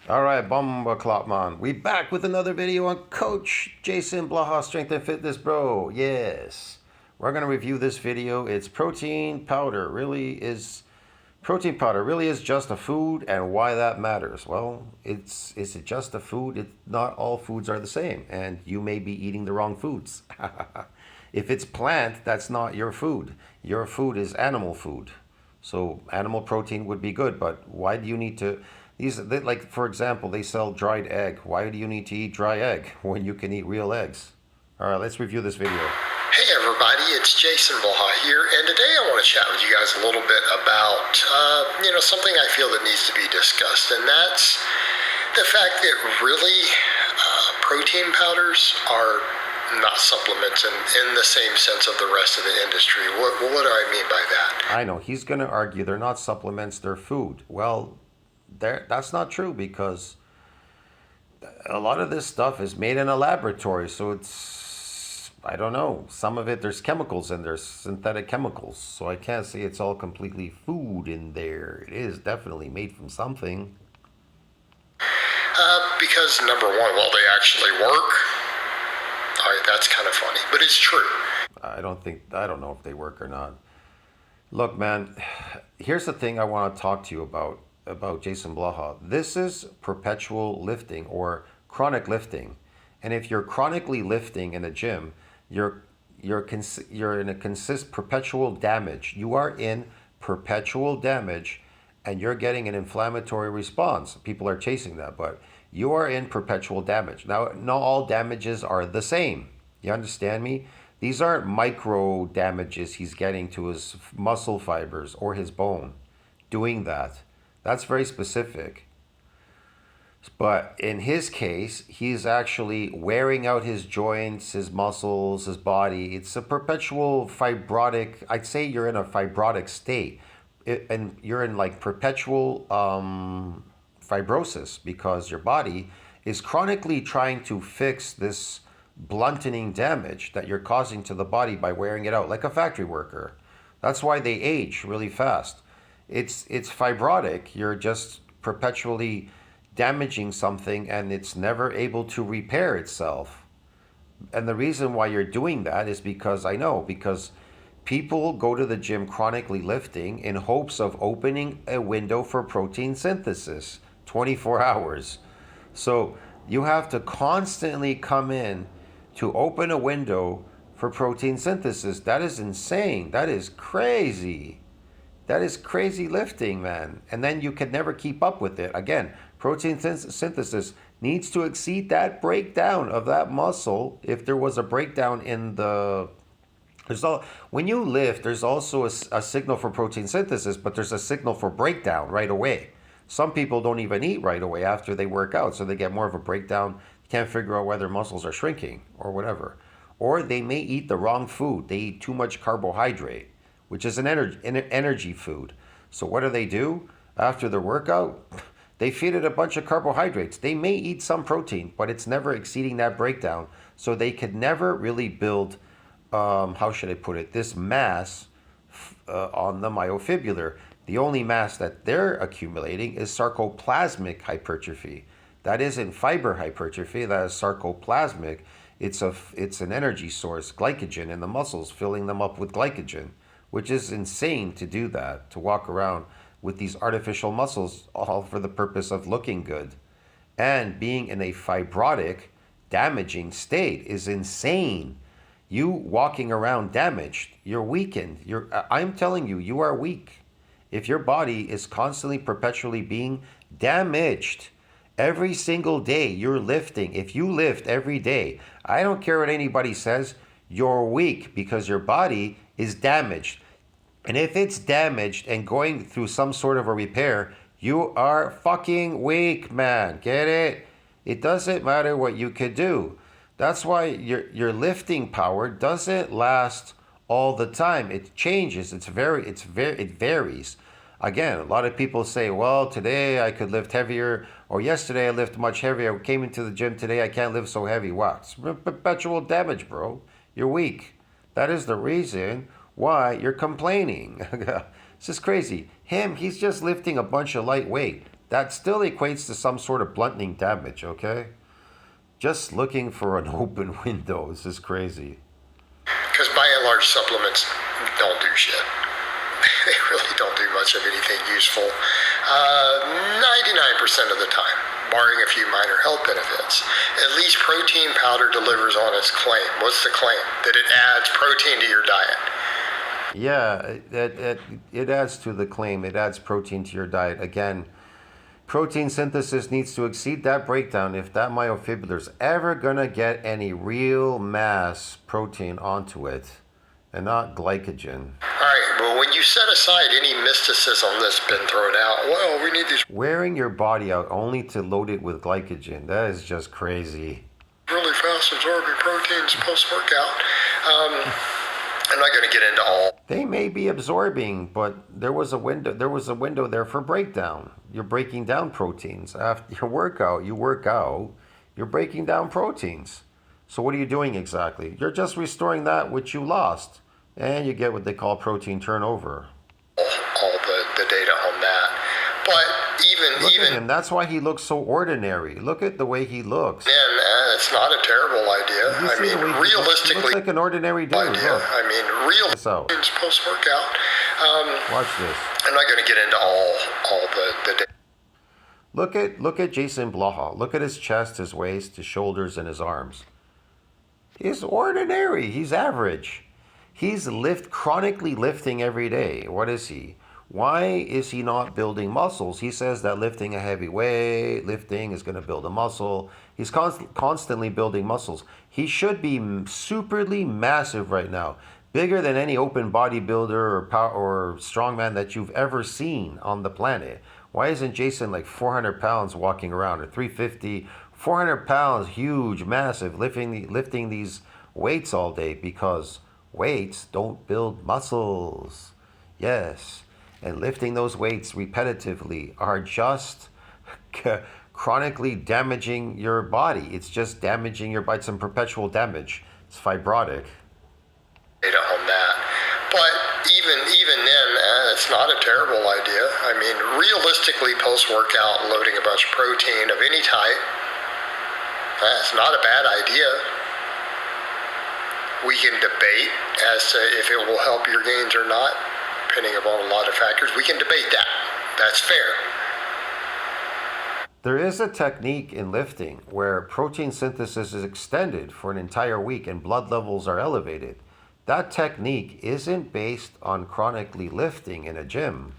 All right, Bomba Klopman. We back with another video on Coach Jason Blaha, Strength and Fitness Bro. Yes, we're gonna review this video. It's protein powder really is just a food, and why that matters. Well, is it just a food? Not all foods are the same, and you may be eating the wrong foods. If it's plant, that's not your food. Your food is animal food. So animal protein would be good, but why do you need to? Like for example, they sell dried egg. Why do you need to eat dry egg when you can eat real eggs? All right, let's review this video. Hey everybody, it's Jason Blaha here, and today I want to chat with you guys a little bit about, something I feel that needs to be discussed, and that's the fact that really protein powders are not supplements in the same sense of the rest of the industry. What do I mean by that? I know he's going to argue they're not supplements, they're food. Well, that's not true because a lot of this stuff is made in a laboratory, so I don't know. Some of it, there's chemicals and there's synthetic chemicals. So I can't say it's all completely food in there. It is definitely made from something. Because number one, well, they actually work. All right, that's kind of funny, but it's true. I don't know if they work or not. Look, man, here's the thing I want to talk to you about Jason Blaha. This is perpetual lifting or chronic lifting. And if you're chronically lifting in a gym, you're in a perpetual damage. You are in perpetual damage, and you're getting an inflammatory response. People are chasing that, but you are in perpetual damage. Now, not all damages are the same. You understand me? These aren't micro damages he's getting to his muscle fibers or his bone. Doing that, that's very specific. But in his case, he's actually wearing out his joints, his muscles, his body. It's a perpetual fibrotic. I'd say you're in a fibrotic state. And you're in like perpetual fibrosis because your body is chronically trying to fix this blunting damage that you're causing to the body by wearing it out like a factory worker. That's why they age really fast. It's fibrotic. You're just perpetually damaging something and it's never able to repair itself. And the reason why you're doing that is because people go to the gym chronically lifting in hopes of opening a window for protein synthesis 24 hours. So you have to constantly come in to open a window for protein synthesis. That is insane. That is crazy. That is crazy lifting, man. And then you can never keep up with it. Again, protein synthesis needs to exceed that breakdown of that muscle. If there was a breakdown in the... when you lift, there's also a signal for protein synthesis, but there's a signal for breakdown right away. Some people don't even eat right away after they work out, so they get more of a breakdown. Can't figure out whether muscles are shrinking or whatever. Or they may eat the wrong food. They eat too much carbohydrate, which is an energy food. So what do? After their workout? They feed it a bunch of carbohydrates. They may eat some protein, but it's never exceeding that breakdown. So they could never really build, how should I put it, this mass on the myofibrillar. The only mass that they're accumulating is sarcoplasmic hypertrophy. That isn't fiber hypertrophy, that is sarcoplasmic. It's an energy source, glycogen in the muscles, filling them up with glycogen, which is insane to do that, to walk around with these artificial muscles all for the purpose of looking good. And being in a fibrotic, damaging state is insane. You walking around damaged, you're weakened. I'm telling you, you are weak. If your body is constantly, perpetually being damaged, every single day you're lifting. If you lift every day, I don't care what anybody says, you're weak because your body is damaged. And if it's damaged and going through some sort of a repair, you are fucking weak, man. Get it? It doesn't matter what you could do. That's why your lifting power doesn't last all the time. It changes. It varies. Again, a lot of people say, well, today I could lift heavier, or yesterday I lifted much heavier. I came into the gym today, I can't lift so heavy. Wow, it's perpetual damage, bro. You're weak. That is the reason why you're complaining. This is crazy. He's just lifting a bunch of light weight. that still equates to some sort of blunting damage, okay? Just looking for an open window. This is crazy. Because by and large, supplements don't do shit. They really don't do much of anything useful 99% of the time, barring a few minor health benefits. At least protein powder delivers on its claim. What's the claim? That it adds protein to your diet. Yeah, it adds to the claim. It adds protein to your diet. Again, protein synthesis needs to exceed that breakdown if that myofibrillar's ever going to get any real mass protein onto it and not glycogen. All right, well, when you set aside any mysticism that's been thrown out, well, we need these Wearing your body out only to load it with glycogen, that is just crazy. really fast absorbing proteins post-workout. I'm not going to get into all. They may be absorbing, but there was a window there for breakdown. You're breaking down proteins. After your workout, you work out, you're breaking down proteins. So what are you doing exactly? You're just restoring that which you lost. And you get what they call protein turnover. All the data on that. But Look even at him. That's why he looks so ordinary. Look at the way he looks. then, it's not a terrible idea. You I see the way mean, he looks? He realistically, looks like an ordinary dude. idea. Look. I mean, real This out. things post-workout. Watch this. I'm not going to get into all the data. Look at Jason Blaha. Look at his chest, his waist, his shoulders, and his arms. He's ordinary. He's average. He's chronically lifting every day. What is he? Why is he not building muscles? He says that lifting a heavy weight, lifting is going to build a muscle. He's constantly building muscles. He should be superly massive right now. Bigger than any open bodybuilder or strongman that you've ever seen on the planet. Why isn't Jason like 400 pounds walking around, or 350, 400 pounds, huge, massive, lifting these weights all day? Because weights don't build muscles. Yes. And lifting those weights repetitively are just chronically damaging your body. It's just damaging your body. It's some perpetual damage. It's fibrotic. Data on that. But even then, it's not a terrible idea. I mean, realistically, post-workout, loading a bunch of protein of any type, that's not a bad idea. We can debate as to if it will help your gains or not, depending upon a lot of factors. We can debate that. That's fair. There is a technique in lifting where protein synthesis is extended for an entire week and blood levels are elevated. That technique isn't based on chronically lifting in a gym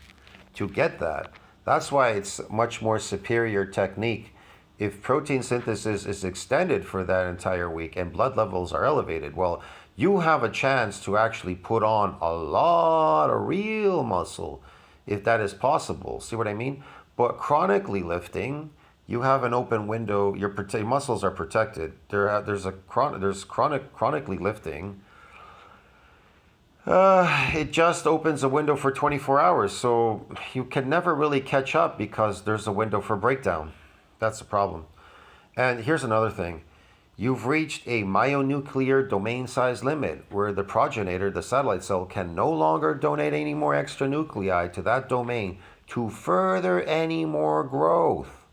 to get that. That's why it's much more superior technique. If protein synthesis is extended for that entire week and blood levels are elevated, well, you have a chance to actually put on a lot of real muscle if that is possible. See what I mean? But chronically lifting, you have an open window. Your muscles are protected. There's chronically lifting. It just opens a window for 24 hours, so you can never really catch up because there's a window for breakdown. That's the problem. And here's another thing. You've reached a myonuclear domain size limit where the progenitor, the satellite cell, can no longer donate any more extra nuclei to that domain to further any more growth.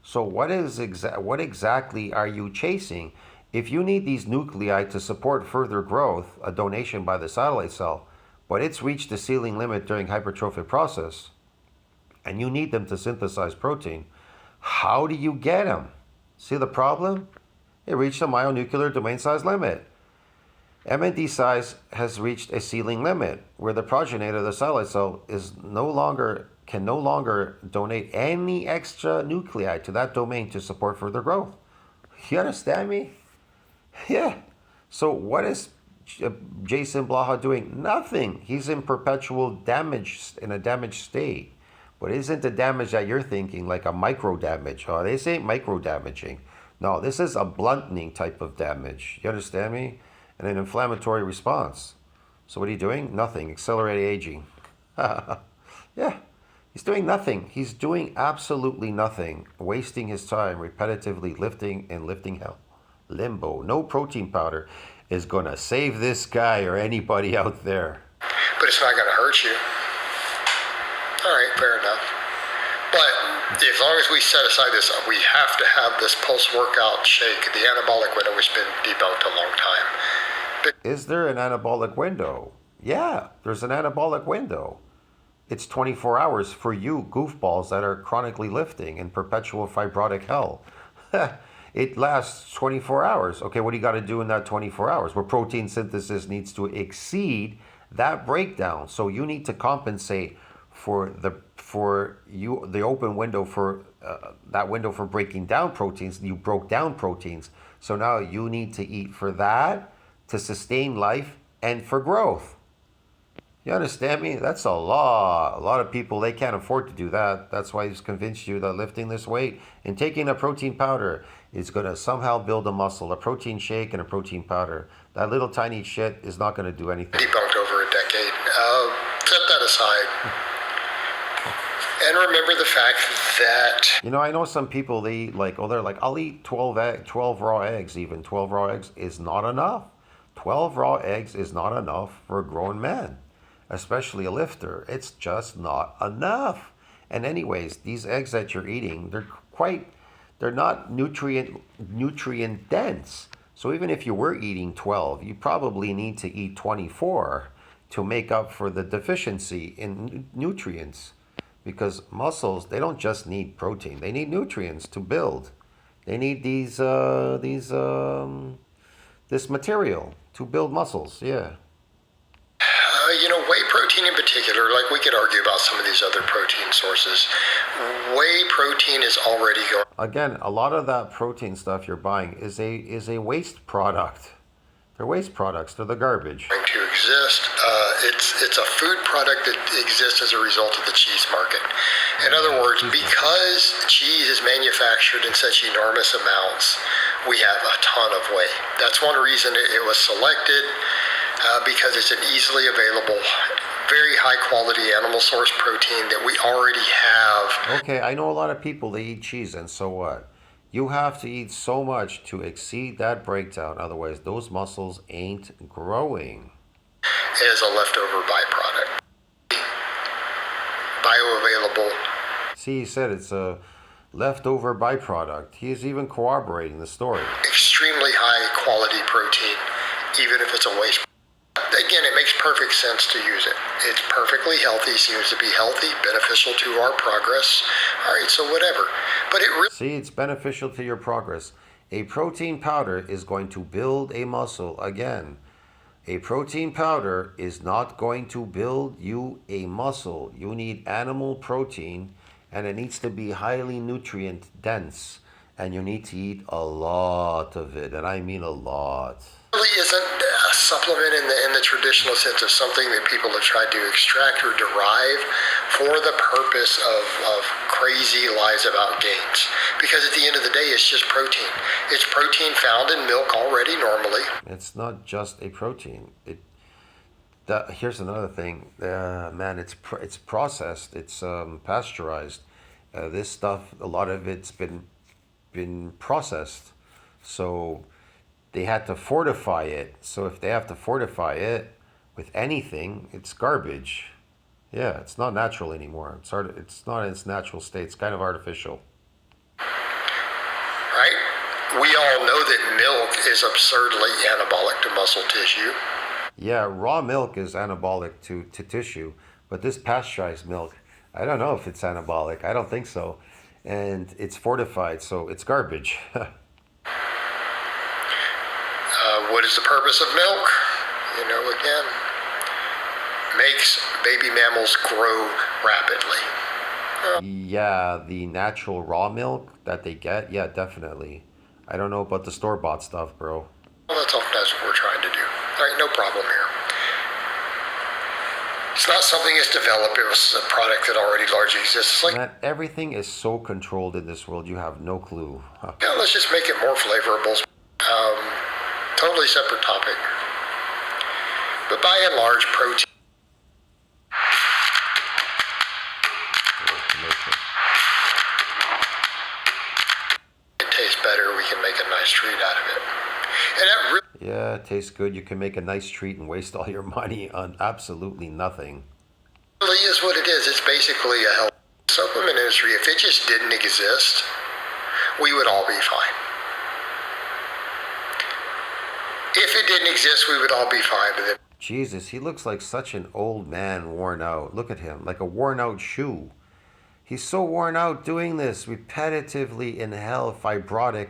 So what exactly are you chasing? If you need these nuclei to support further growth, a donation by the satellite cell, but it's reached the ceiling limit during hypertrophic process, and you need them to synthesize protein, how do you get them? See the problem? It reached a myonuclear domain size limit. MND size has reached a ceiling limit where the progenitor, the satellite cell, can no longer donate any extra nuclei to that domain to support further growth. You understand me? Yeah. So what is Jason Blaha doing? Nothing. He's in perpetual damage, in a damaged state. But isn't the damage that you're thinking like a micro damage? Oh, they say micro damaging. No, this is a blunting type of damage. You understand me? And an inflammatory response. So what are you doing? Nothing. Accelerated aging. Yeah. He's doing nothing. He's doing absolutely nothing. Wasting his time repetitively lifting and lifting hell. Limbo. No protein powder is going to save this guy or anybody out there. But it's not going to hurt you. All right, fair enough. But As long as we set aside this, we have to have this post-workout shake. The anabolic window has been debunked a long time. Is there an anabolic window? Yeah, there's an anabolic window. It's 24 hours for you goofballs that are chronically lifting in perpetual fibrotic hell. It lasts 24 hours. Okay, what do you got to do in that 24 hours? Where protein synthesis needs to exceed that breakdown. So you need to compensate for the open window for that window for breaking down proteins. You broke down proteins. So now you need to eat for that to sustain life and for growth. You understand me? That's a lot. A lot of people, they can't afford to do that. That's why he's convinced you that lifting this weight and taking a protein powder is going to somehow build a muscle. A protein shake and a protein powder. That little tiny shit is not going to do anything. Debunked over a decade. Set that aside. And remember the fact that... You know, I know some people, they're like, I'll eat 12 raw eggs even. 12 raw eggs is not enough. 12 raw eggs is not enough for a grown man. Especially a lifter. It's just not enough. And anyways, these eggs that you're eating, they're not nutrient dense. So even if you were eating 12, you probably need to eat 24 to make up for the deficiency in nutrients. Because muscles, they don't just need protein. They need nutrients to build. They need this material to build muscles. Yeah. Whey protein in particular, like we could argue about some of these other protein sources. Whey protein is already going. Again, a lot of that protein stuff you're buying is a waste product. They're waste products. They're the garbage. Going to exist. It's a food product that exists as a result of the cheese market. In other words, because cheese is manufactured in such enormous amounts, we have a ton of whey. That's one reason it was selected. Because it's an easily available, very high quality animal source protein that we already have. Okay, I know a lot of people, they eat cheese, and so what? You have to eat so much to exceed that breakdown, otherwise those muscles ain't growing. As a leftover byproduct. Bioavailable. See, he said it's a leftover byproduct. He's even corroborating the story. Extremely high quality protein, even if it's a waste. Again, it makes perfect sense to use it. It's perfectly healthy, seems to be healthy, beneficial to our progress. All right, so whatever. But it really... See, it's beneficial to your progress. A protein powder is going to build a muscle. Again, a protein powder is not going to build you a muscle. You need animal protein, and it needs to be highly nutrient dense. And you need to eat a lot of it, and I mean a lot. Really isn't a supplement in the traditional sense of something that people have tried to extract or derive for the purpose of crazy lies about gains. Because at the end of the day, it's just protein. It's protein found in milk already normally. It's not just a protein. Here's another thing, man. It's processed. It's pasteurized. This stuff, a lot of it's been processed, so they had to fortify it. So if they have to fortify it with anything, it's garbage. Yeah, it's not natural anymore. It's not in its natural state. It's kind of artificial. Right? We all know that milk is absurdly anabolic to muscle tissue. Yeah, raw milk is anabolic to tissue, but this pasteurized milk, I don't know if it's anabolic. I don't think so. And it's fortified, so it's garbage. What is the purpose of milk? Again, makes baby mammals grow rapidly. Yeah, the natural raw milk that they get, yeah, definitely. I don't know about the store-bought stuff, bro. Well, that's what we're trying to do. All right, no problem here. It's not something that's developed. It was a product that already largely exists. Man, everything is so controlled in this world, you have no clue. Huh. Yeah, let's just make it more flavorable. Totally separate topic. But by and large, protein. It tastes better. We can make a nice treat out of it. And that really... Yeah, it tastes good. You can make a nice treat and waste all your money on absolutely nothing. It really is what it is. It's basically a health supplement industry, if it just didn't exist, we would all be fine. If it didn't exist, we would all be fine. But then, Jesus, he looks like such an old man, worn out. Look at him, like a worn out shoe. He's so worn out doing this repetitively in hell, fibrotic.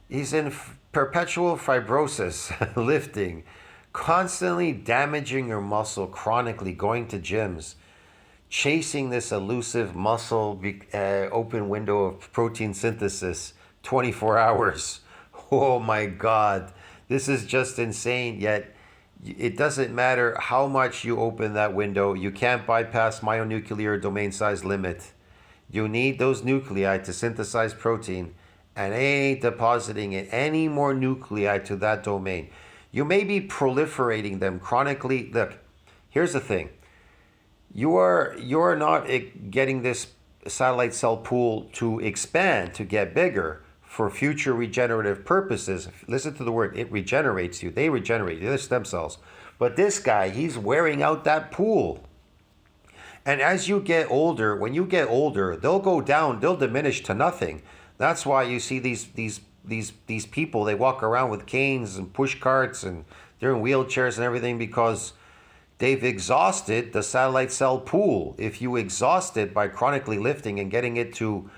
He's in perpetual fibrosis, lifting, constantly damaging your muscle, chronically going to gyms, chasing this elusive muscle open window of protein synthesis 24 hours. Oh my God. This is just insane, yet it doesn't matter how much you open that window. You can't bypass myonuclear domain size limit. You need those nuclei to synthesize protein, and they ain't depositing in any more nuclei to that domain. You may be proliferating them chronically. Look, here's the thing. You're not getting this satellite cell pool to expand, to get bigger for future regenerative purposes. Listen to the word, it regenerates you. They regenerate, they're stem cells. But this guy, he's wearing out that pool. And as you get older, when you get older, they'll go down, they'll diminish to nothing. That's why you see these people, they walk around with canes and push carts and they're in wheelchairs and everything because they've exhausted the satellite cell pool. If you exhaust it by chronically lifting and getting it to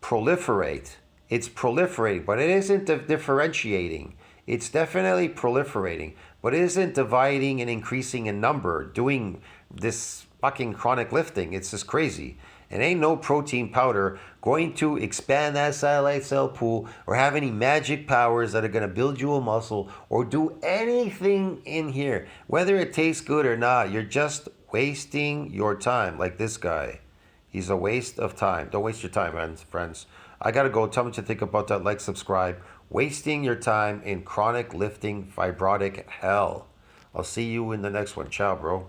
proliferate, it's proliferating, but it isn't differentiating. It's definitely proliferating, but it isn't dividing and increasing in number, doing this fucking chronic lifting. It's just crazy. And ain't no protein powder going to expand that satellite cell pool or have any magic powers that are going to build you a muscle or do anything in here. Whether it tastes good or not, you're just wasting your time, like this guy. He's a waste of time. Don't waste your time, friends. I got to go. Tell me what you think about that. Like, subscribe. Wasting your time in chronic lifting fibrotic hell. I'll see you in the next one. Ciao, bro.